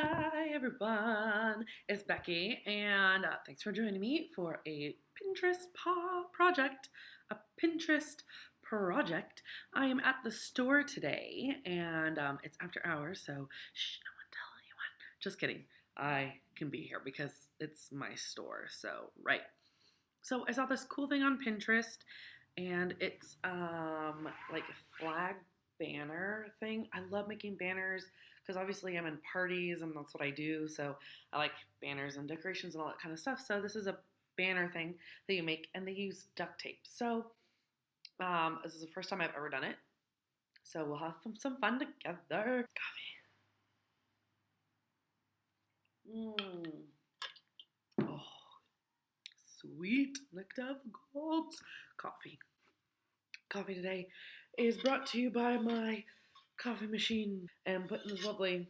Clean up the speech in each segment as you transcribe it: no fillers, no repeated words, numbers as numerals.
Hi everyone, it's Becky, and thanks for joining me for a project. A Pinterest project. I am at the store today, and it's after hours, so shh, no one tell anyone. Just kidding. I can be here because it's my store. So right. So I saw this cool thing on Pinterest, and it's like a flag banner thing. I love making banners because obviously I'm in parties and that's what I do. So I like banners and decorations and all that kind of stuff. So this is a banner thing that you make, and they use duct tape. So this is the first time I've ever done it. So we'll have some fun together. Coffee. Oh, sweet nectar of gods. Coffee. Coffee today is brought to you by my coffee machine and put in this lovely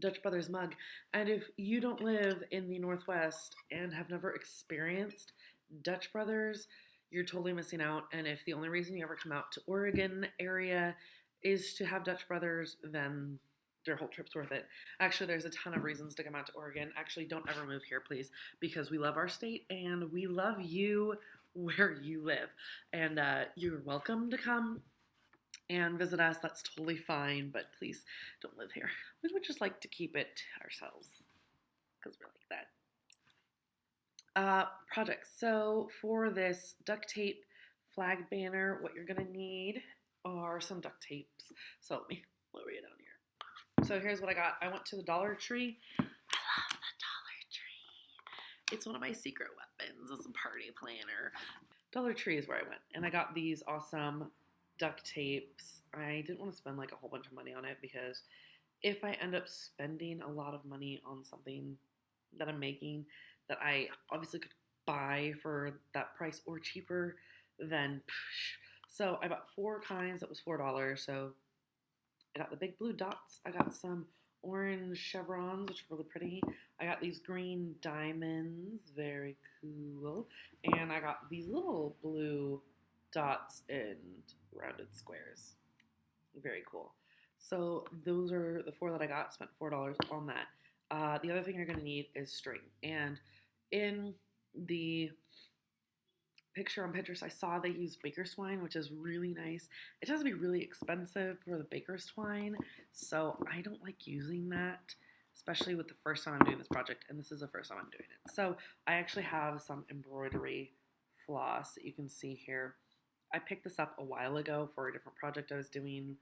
Dutch Brothers mug. And if you don't live in the Northwest and have never experienced Dutch Brothers, you're totally missing out. And if the only reason you ever come out to Oregon area is to have Dutch Brothers, then their whole trip's worth it. Actually, there's a ton of reasons to come out to Oregon. Actually, don't ever move here, please, because we love our state and we love you where you live. And you're welcome to come and visit us. That's totally fine, but please don't live here. We would just like to keep it ourselves because we're like that. Projects. So for this duct tape flag banner, what you're gonna need are some duct tapes. So let me lower you down here. So here's what I got. I went to the Dollar Tree. I love the Dollar Tree. It's one of my secret weapons. It's a party planner. Dollar Tree is where I went, and I got these awesome duct tapes. I didn't want to spend like a whole bunch of money on it because if I end up spending a lot of money on something that I'm making that I obviously could buy for that price or cheaper, then so I bought 4 kinds. That was $4. So I got the big blue dots. I got some orange chevrons, which are really pretty. I got these green diamonds, very cool. And I got these little blue dots and rounded squares, very cool. So those are the 4 that I got. Spent $4 on that. The other thing you're going to need is string. And in the picture on Pinterest, I saw they use baker's twine, which is really nice. It tends to be really expensive for the baker's twine, so I don't like using that, especially with the first time I'm doing this project, and this is the first time I'm doing it. So I actually have some embroidery floss that you can see here. I picked this up a while ago for a different project I was doing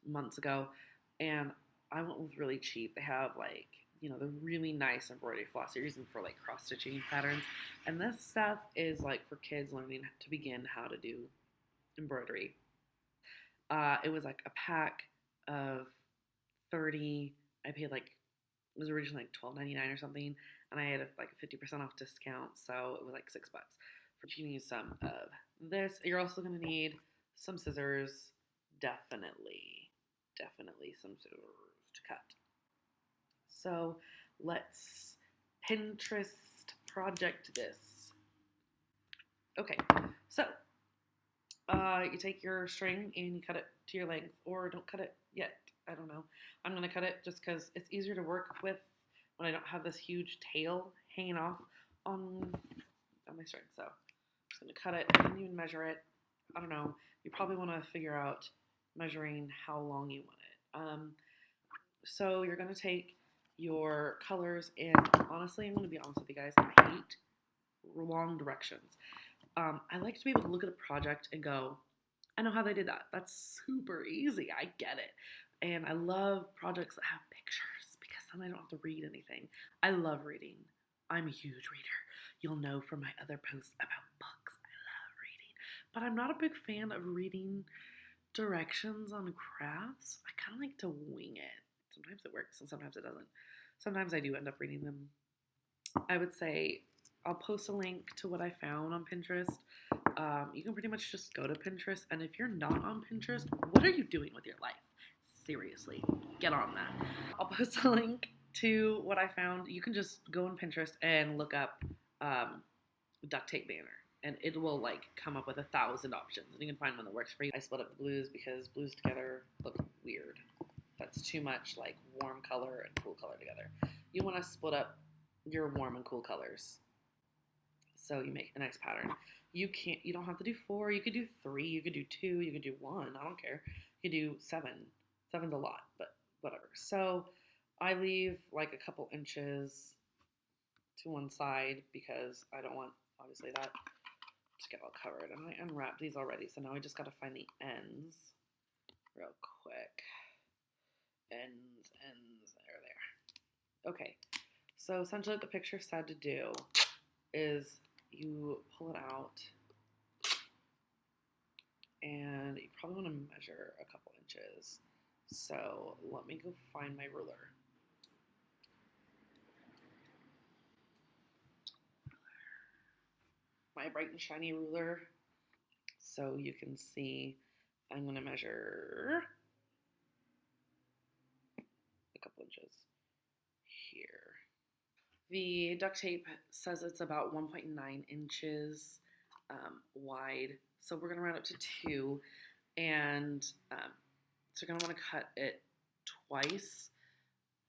months ago, and I went with really cheap. They have like, the really nice embroidery floss you're using for like cross stitching patterns. And this stuff is like for kids learning to begin how to do embroidery. It was like a pack of 30. I paid like, it was originally like $12.99 or something, and I had like a 50% off discount, so it was like $6 for you to use some of this. You're also going to need some scissors, definitely some scissors to cut. So let's Pinterest project this. Okay, so you take your string and you cut it to your length, or don't cut it yet. I don't know. I'm going to cut it just because it's easier to work with when I don't have this huge tail hanging off on my string. So I'm just going to cut it. I didn't even measure it. I don't know. You probably want to figure out measuring how long you want it. So you're going to take your colors, and honestly, I'm going to be honest with you guys, I hate long directions. I like to be able to look at a project and go, I know how they did that. That's super easy. I get it. And I love projects that have pictures because then I don't have to read anything. I love reading. I'm a huge reader. You'll know from my other posts about books. I love reading. But I'm not a big fan of reading directions on crafts. I kind of like to wing it. Sometimes it works and sometimes it doesn't. Sometimes I do end up reading them. I would say I'll post a link to what I found on Pinterest. You can pretty much just go to Pinterest, and if you're not on Pinterest, what are you doing with your life? Seriously, get on that. I'll post a link to what I found. You can just go on Pinterest and look up duct tape banner, and it will like come up with 1,000 options, and you can find one that works for you. I split up the blues because blues together look weird. that's too much like warm color and cool color together. You want to split up your warm and cool colors so you make a nice pattern. You don't have to do 4, you could do 3, you could do 2, you could do 1, I don't care. You could do 7. 7's a lot, but whatever. So I leave like a couple inches to one side because I don't want, obviously, that to get all covered. And I unwrapped these already, so now I just got to find the ends real quick. Ends, there. Okay, so essentially what the picture said to do is you pull it out and you probably want to measure a couple inches. So let me go find my ruler. My bright and shiny ruler. So you can see I'm going to measure a couple inches here. The duct tape says it's about 1.9 inches wide. So we're going to round up to 2. And so you're going to want to cut it twice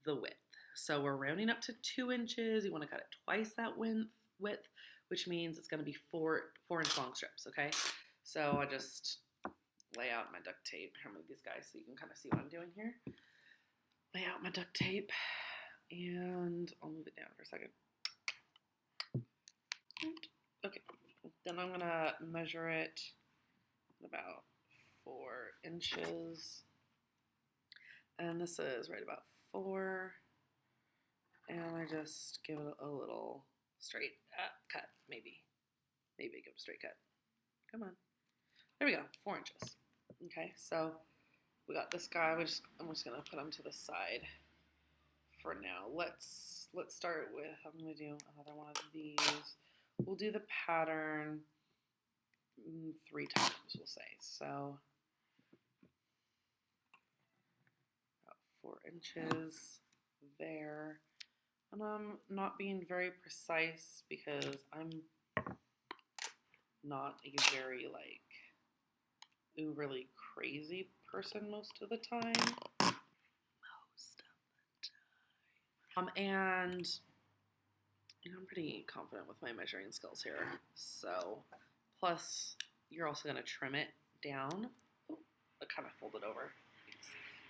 the width. So we're rounding up to 2 inches. You want to cut it twice that width, which means it's going to be 4-inch long strips, okay? So I just lay out my duct tape. I'll move these guys so you can kind of see what I'm doing here. Lay out my duct tape, and I'll move it down for a second. Okay, then I'm going to measure it about 4 inches. And this is right about 4. And I just give it a little straight cut, maybe. Maybe give it a straight cut. Come on. There we go, 4 inches. Okay, so we got this guy. I'm just gonna put him to the side for now. Let's start with, I'm gonna do another one of these. We'll do the pattern 3 times, we'll say. So about 4 inches there. And I'm not being very precise because I'm not a very like overly crazy person most of the time. And you know, I'm pretty confident with my measuring skills here. So, plus you're also gonna trim it down. Oh, I kind of fold it over.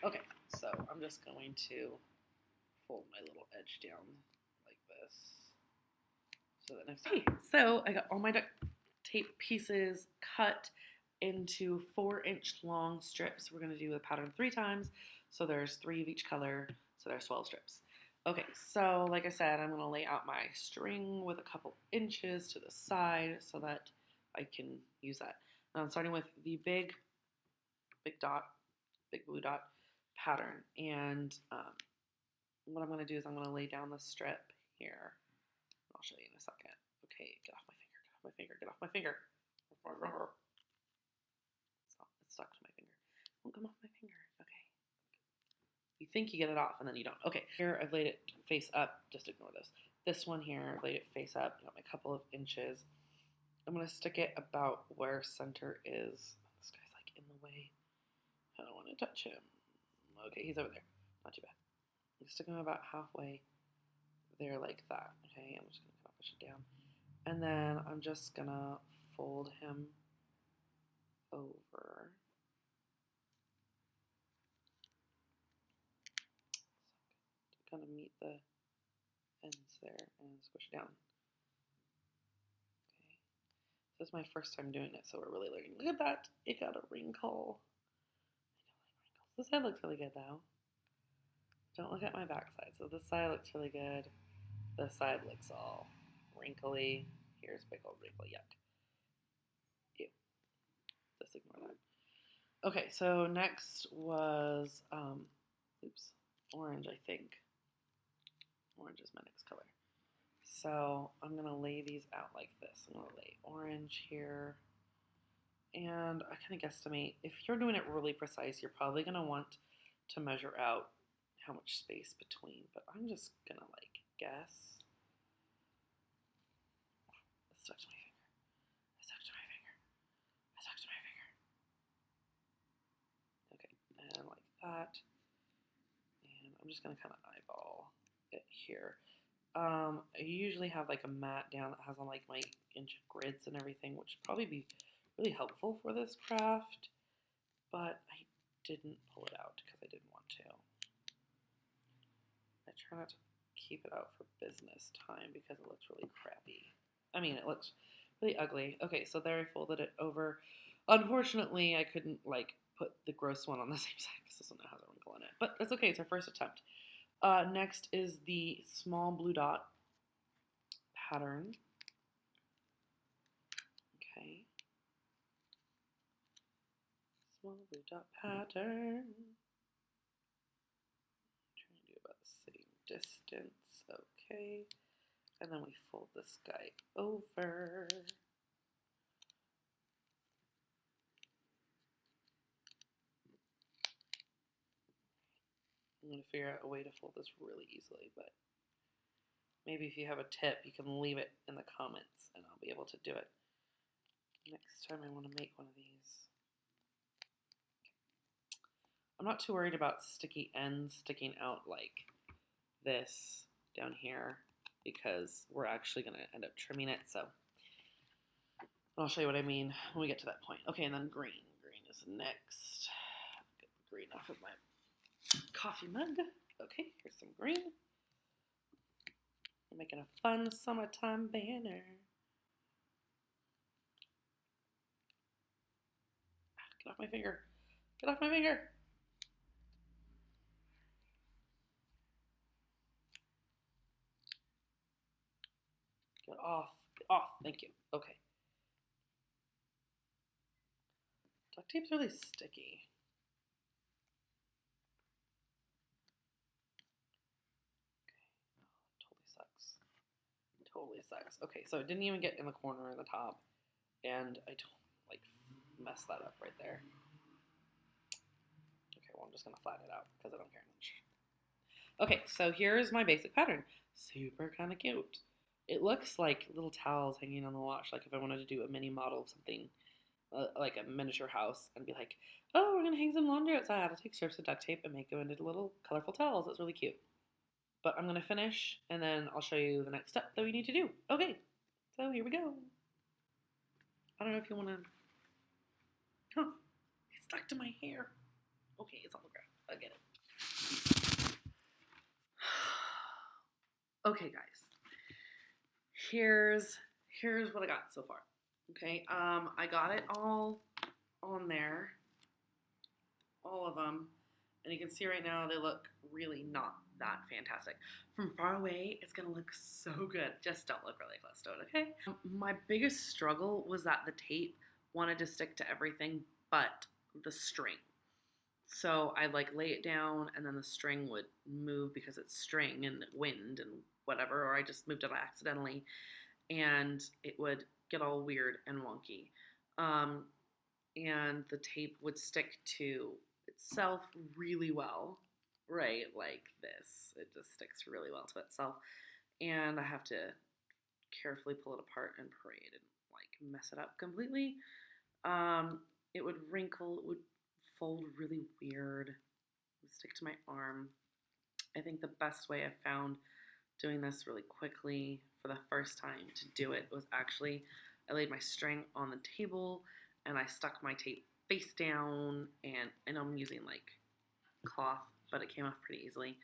Okay, so I'm just going to fold my little edge down like this. So that next time. So I got all my duct tape pieces cut into 4-inch long strips. We're going to do the pattern 3 times. So there's 3 of each color. So there's 12 strips. Okay, so like I said, I'm going to lay out my string with a couple inches to the side so that I can use that. Now I'm starting with the big blue dot pattern. And what I'm going to do is I'm going to lay down the strip here. I'll show you in a second. Okay, get off my finger, get off my finger, get off my finger. It's stuck to my finger. It won't come off my finger. Okay. You think you get it off and then you don't. Okay, here I've laid it face up. Just ignore this. This one here, I've laid it face up. Got my couple of inches. I'm going to stick it about where center is. This guy's like in the way. I don't want to touch him. Okay, he's over there. Not too bad. I'm sticking him about halfway there like that. Okay, I'm just going to kind of push it down. And then I'm just going to fold him over. To kind of meet the ends there and squish it down. Okay. This is my first time doing it, so we're really learning. Look at that. It got a wrinkle. I don't like wrinkles. This side looks really good though. Don't look at my back side. So this side looks really good. This side looks all wrinkly. Here's a big old wrinkle. Yuck. Ew. Just ignore that. Okay, so next was, orange, I think. Orange is my next color. So I'm going to lay these out like this. I'm going to lay orange here. And I kind of guesstimate, if you're doing it really precise, you're probably going to want to measure out how much space between. But I'm just going to like guess. It stuck to my finger. It stuck to my finger. It stuck to my finger. Okay, and like that. just gonna kind of eyeball it here. I usually have like a mat down that has on like my inch grids and everything, which would probably be really helpful for this craft, but I didn't pull it out because I didn't want to. I try not to keep it out for business time because it looks really crappy. I mean, it looks really ugly. Okay, so there I folded it over. Unfortunately, I couldn't like put the gross one on the same side because this one has a wrinkle in it, but that's okay. It's our first attempt. Next is the small blue dot pattern. Okay. Small blue dot pattern. Trying to do about the same distance. Okay. And then we fold this guy over. I'm going to figure out a way to fold this really easily, but maybe if you have a tip, you can leave it in the comments and I'll be able to do it. Next time I want to make one of these. I'm not too worried about sticky ends sticking out like this down here because we're actually going to end up trimming it, so I'll show you what I mean when we get to that point. Okay, and then green. Green is next. Get the green off of my coffee mug. Okay, here's some green. We're making a fun summertime banner. Get off my finger. Get off my finger. Get off. Get off. Thank you. Okay. Duct tape's really sticky. Totally sucks. Okay, so it didn't even get in the corner in the top, and I don't like mess that up right there. Okay, well I'm just gonna flatten it out because I don't care much. Okay, so here's my basic pattern. Super kind of cute. It looks like little towels hanging on the wash, like if I wanted to do a mini model of something, like a miniature house, and be like, oh, we're gonna hang some laundry outside. I'll take strips of duct tape and make them into little colorful towels. It's really cute. But I'm going to finish, and then I'll show you the next step that we need to do. Okay, so here we go. I don't know if you want to... Huh, it's stuck to my hair. Okay, it's on the ground. I get it. Okay, guys. Here's what I got so far. Okay, I got it all on there. All of them. And you can see right now they look really not that fantastic. From far away, it's going to look so good. Just don't look really close to it, okay? My biggest struggle was that the tape wanted to stick to everything but the string. So I'd like lay it down and then the string would move because it's string and wind and whatever, or I just moved it accidentally and it would get all weird and wonky. And the tape would stick to itself really well, right? Like this. It just sticks really well to itself. And I have to carefully pull it apart and parade and like mess it up completely. It would wrinkle, it would fold really weird, it would stick to my arm. I think the best way I found doing this really quickly for the first time to do it was actually I laid my string on the table and I stuck my tape face down, and I'm using like cloth, but it came off pretty easily.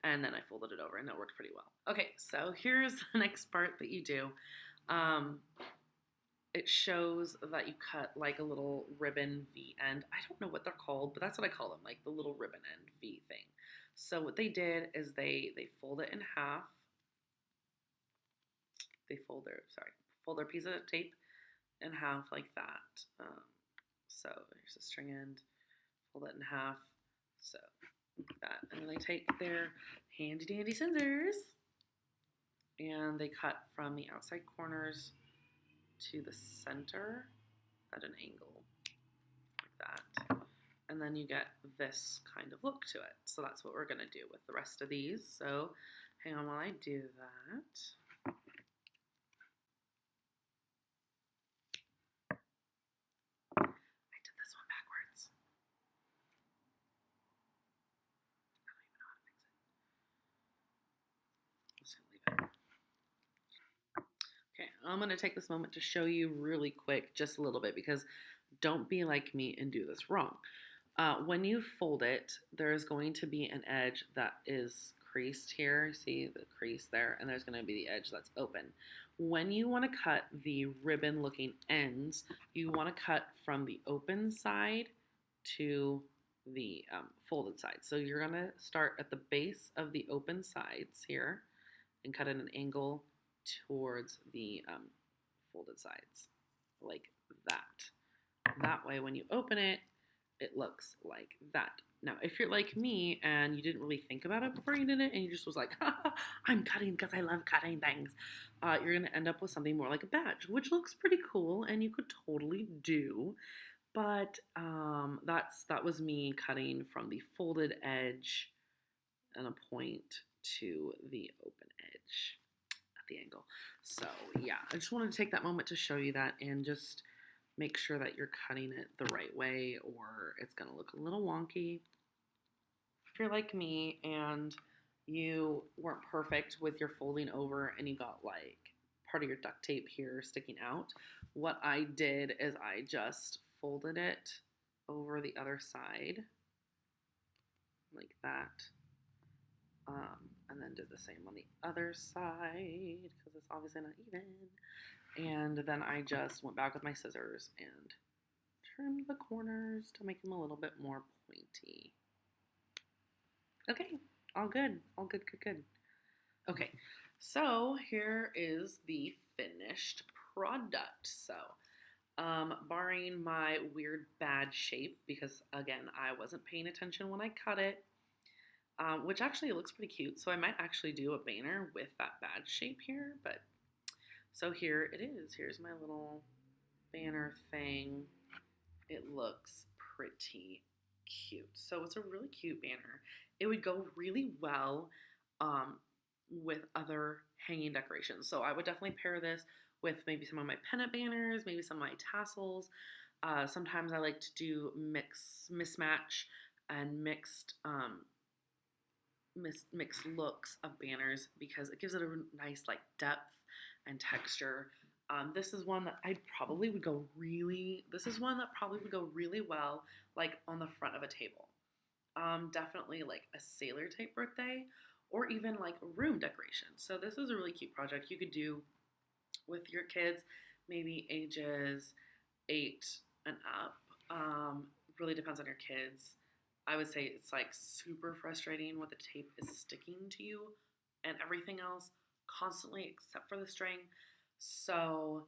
And then I folded it over and it worked pretty well. Okay, so here's the next part that you do. It shows that you cut like a little ribbon V end. I don't know what they're called, but that's what I call them, like the little ribbon end V thing. So what they did is they fold it in half. They fold their piece of tape in half like that. So here's the string end, fold it in half, so like that. And then they take their handy dandy scissors and they cut from the outside corners to the center at an angle, like that. And then you get this kind of look to it. So that's what we're gonna do with the rest of these. So hang on while I do that. I'm going to take this moment to show you really quick, just a little bit, because don't be like me and do this wrong. When you fold it, there's going to be an edge that is creased here. See the crease there? And there's going to be the edge that's open. When you want to cut the ribbon looking ends, you want to cut from the open side to the folded side. So you're going to start at the base of the open sides here and cut at an angle towards the folded sides, like that. That way, when you open it, it looks like that. Now, if you're like me and you didn't really think about it before you did it and you just was like, I'm cutting because I love cutting things, you're going to end up with something more like a badge, which looks pretty cool and you could totally do. But that was me cutting from the folded edge and a point to the open edge at the angle. So yeah, I just wanted to take that moment to show you that and just make sure that you're cutting it the right way or it's going to look a little wonky. If you're like me and you weren't perfect with your folding over and you got like part of your duct tape here sticking out, what I did is I just folded it over the other side like that, and then did the same on the other side because it's obviously not even. And then I just went back with my scissors and trimmed the corners to make them a little bit more pointy. Okay, all good, good. Okay, so here is the finished product. So, barring my weird bad shape, because again, I wasn't paying attention when I cut it, which actually looks pretty cute. So I might actually do a banner with that bad shape here, but so here it is. Here's my little banner thing. It looks pretty cute. So it's a really cute banner. It would go really well with other hanging decorations. So I would definitely pair this with maybe some of my pennant banners, maybe some of my tassels. Sometimes I like to do mismatch and mixed looks of banners because it gives it a nice like depth and texture. This is one that probably would go really well like on the front of a table. Definitely like a sailor type birthday or even like a room decoration. So this is a really cute project you could do with your kids, maybe ages 8 and up. Really depends on your kids. I would say it's like super frustrating when the tape is sticking to you and everything else constantly except for the string. So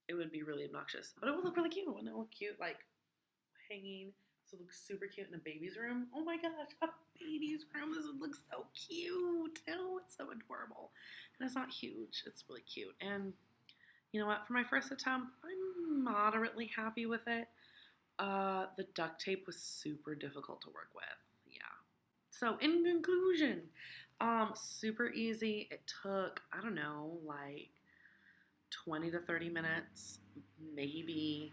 it would be really obnoxious, but it would look really cute. Wouldn't it look cute like hanging? So it looks super cute in a baby's room. Oh my gosh, a baby's room. This would look so cute. Oh, it's so adorable. And it's not huge. It's really cute. And you know what? For my first attempt, I'm moderately happy with it. The duct tape was super difficult to work with. Yeah. So in conclusion, super easy. It took, I don't know, like 20 to 30 minutes, maybe,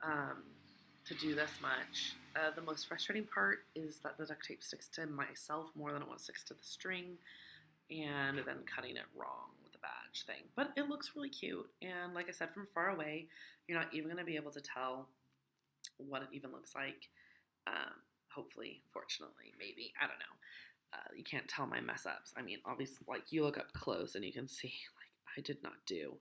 to do this much. The most frustrating part is that the duct tape sticks to myself more than it sticks to the string, and then cutting it wrong with the badge thing. But it looks really cute, and like I said, from far away, you're not even going to be able to tell what it even looks like. Hopefully, fortunately, maybe, I don't know. You can't tell my mess ups. I mean, obviously, like you look up close and you can see, like, I did not do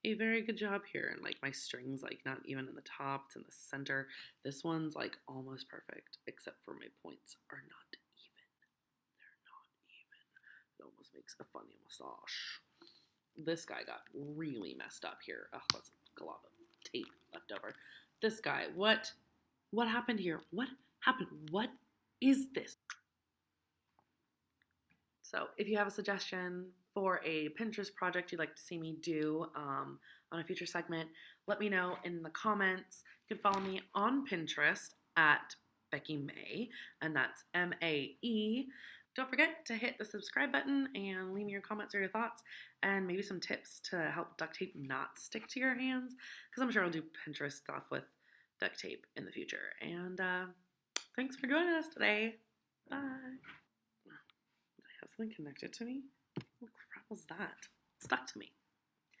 a very good job here. And like my strings, like not even in the top, it's in the center. This one's like almost perfect, except for my points are not even. They're not even. It almost makes a funny massage. This guy got really messed up here. Oh, that's a glob of tape left over. This guy, what happened here? What happened? What is this? So if you have a suggestion for a Pinterest project you'd like to see me do on a future segment, let me know in the comments. You can follow me on Pinterest at Becky Mae, and that's MAE. Don't forget to hit the subscribe button and leave me your comments or your thoughts and maybe some tips to help duct tape not stick to your hands, because I'm sure I'll do Pinterest stuff with duct tape in the future. And thanks for joining us today. Bye. Did I have something connected to me? What crap was that? It stuck to me.